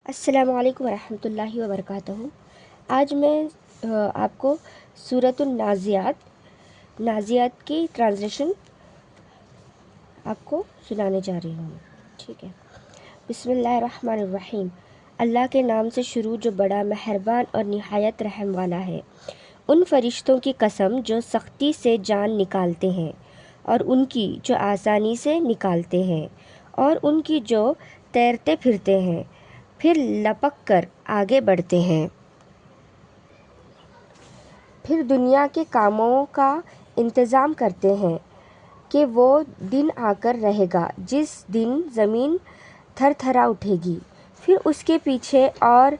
السلام علیکم ورحمۃ اللہ وبرکاتہ۔ آج میں آپ کو سورۃ نازیات کی ٹرانسلیشن آپ کو سنانے جا رہی ہوں۔ ٹھیک ہے، بسم اللہ الرحمن الرحیم۔ اللہ کے نام سے شروع جو بڑا مہربان اور نہایت رحم والا ہے۔ ان فرشتوں کی قسم جو سختی سے جان نکالتے ہیں اور ان کی جو آسانی سے نکالتے ہیں، اور ان کی جو تیرتے پھرتے ہیں پھر لپک کر آگے بڑھتے ہیں، پھر دنیا کے کاموں کا انتظام کرتے ہیں کہ وہ دن آ کر رہے گا جس دن زمین تھر تھرا اٹھے گی، پھر اس کے پیچھے اور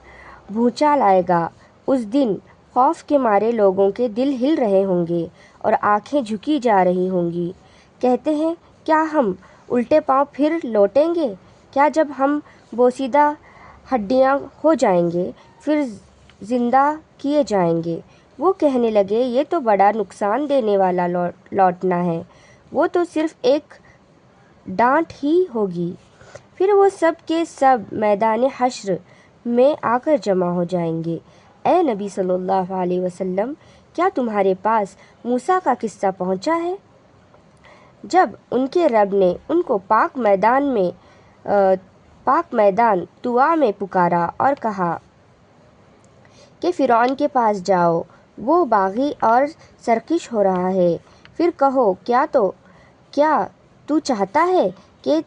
بھونچال آئے گا۔ اس دن خوف کے مارے لوگوں کے دل ہل رہے ہوں گے اور آنکھیں جھکی جا رہی ہوں گی۔ کہتے ہیں، کیا ہم الٹے پاؤں پھر لوٹیں گے؟ کیا جب ہم بوسیدہ ہڈیاں ہو جائیں گے پھر زندہ کیے جائیں گے؟ وہ کہنے لگے، یہ تو بڑا نقصان دینے والا لوٹنا ہے، وہ تو صرف ایک ڈانٹ ہی ہوگی۔ پھر وہ سب کے سب میدان حشر میں آ کر جمع ہو جائیں گے۔ اے نبی صلی اللہ علیہ وسلم، کیا تمہارے پاس موسیٰ کا قصہ پہنچا ہے جب ان کے رب نے ان کو پاک میدان طوا میں پکارا اور کہا کہ فرعون کے پاس جاؤ، وہ باغی اور سرکش ہو رہا ہے۔ پھر کہو، کیا تو چاہتا ہے کہ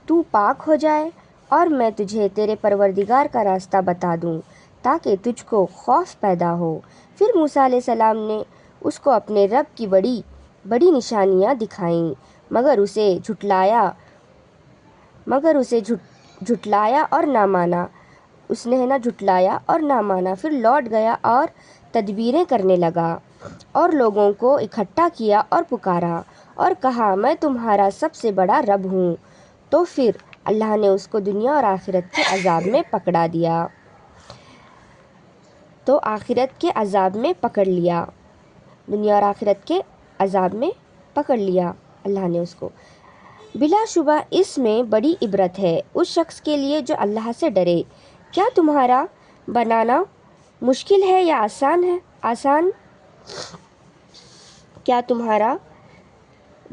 تو پاک ہو جائے اور میں تجھے تیرے پروردگار کا راستہ بتا دوں تاکہ تجھ کو خوف پیدا ہو۔ پھر موسیٰ علیہ السلام نے اس کو اپنے رب کی بڑی بڑی نشانیاں دکھائیں، مگر اسے جھٹلایا اور نہ مانا۔ اس نے جھٹلایا اور نہ مانا، پھر لوٹ گیا اور تدبیریں کرنے لگا اور لوگوں کو اکٹھا کیا اور پکارا اور کہا، میں تمہارا سب سے بڑا رب ہوں۔ تو پھر اللہ نے اس کو دنیا اور آخرت کے عذاب میں پکڑ لیا اللہ نے اس کو۔ بلا شبہ اس میں بڑی عبرت ہے اس شخص کے لیے جو اللہ سے ڈرے۔ کیا تمہارا بنانا مشکل ہے یا آسان؟ کیا تمہارا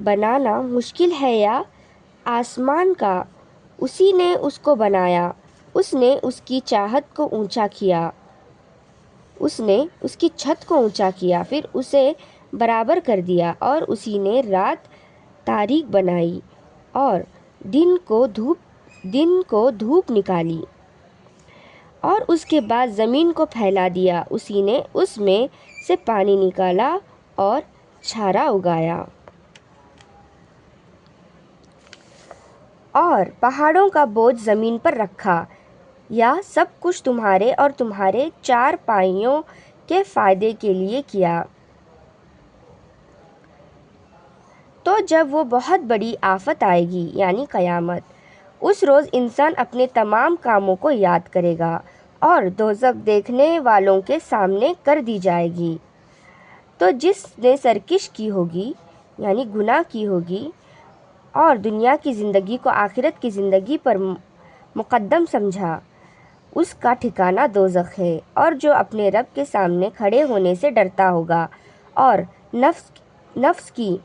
بنانا مشکل ہے یا آسمان کا؟ اسی نے اس کو بنایا، اس نے اس کی چھت کو اونچا کیا، پھر اسے برابر کر دیا، اور اسی نے رات تاریک بنائی اور دن کو دھوپ نکالی، اور اس کے بعد زمین کو پھیلا دیا۔ اسی نے اس میں سے پانی نکالا اور چارہ اگایا، اور پہاڑوں کا بوجھ زمین پر رکھا۔ یہ سب کچھ تمہارے اور تمہارے چار پائیوں کے فائدے کے لیے کیا۔ تو جب وہ بہت بڑی آفت آئے گی، یعنی قیامت، اس روز انسان اپنے تمام کاموں کو یاد کرے گا اور دوزخ دیکھنے والوں کے سامنے کر دی جائے گی۔ تو جس نے سرکشی کی ہوگی، یعنی گناہ کی ہوگی، اور دنیا کی زندگی کو آخرت کی زندگی پر مقدم سمجھا، اس کا ٹھکانہ دوزخ ہے۔ اور جو اپنے رب کے سامنے کھڑے ہونے سے ڈرتا ہوگا اور نفس کی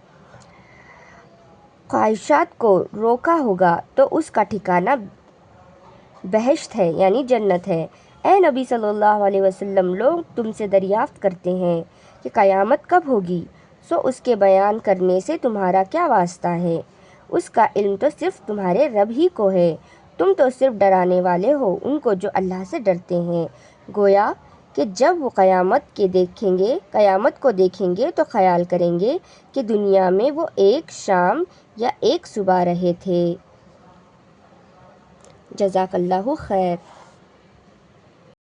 خواہشات کو روکا ہوگا، تو اس کا ٹھکانہ بہشت ہے، یعنی جنت ہے۔ اے نبی صلی اللہ علیہ وسلم، لوگ تم سے دریافت کرتے ہیں کہ قیامت کب ہوگی، سو اس کے بیان کرنے سے تمہارا کیا واسطہ ہے؟ اس کا علم تو صرف تمہارے رب ہی کو ہے، تم تو صرف ڈرانے والے ہو ان کو جو اللہ سے ڈرتے ہیں۔ گویا کہ جب وہ قیامت کو دیکھیں گے تو خیال کریں گے کہ دنیا میں وہ ایک شام یا ایک صبح رہے تھے۔ جزاک اللہ خیر۔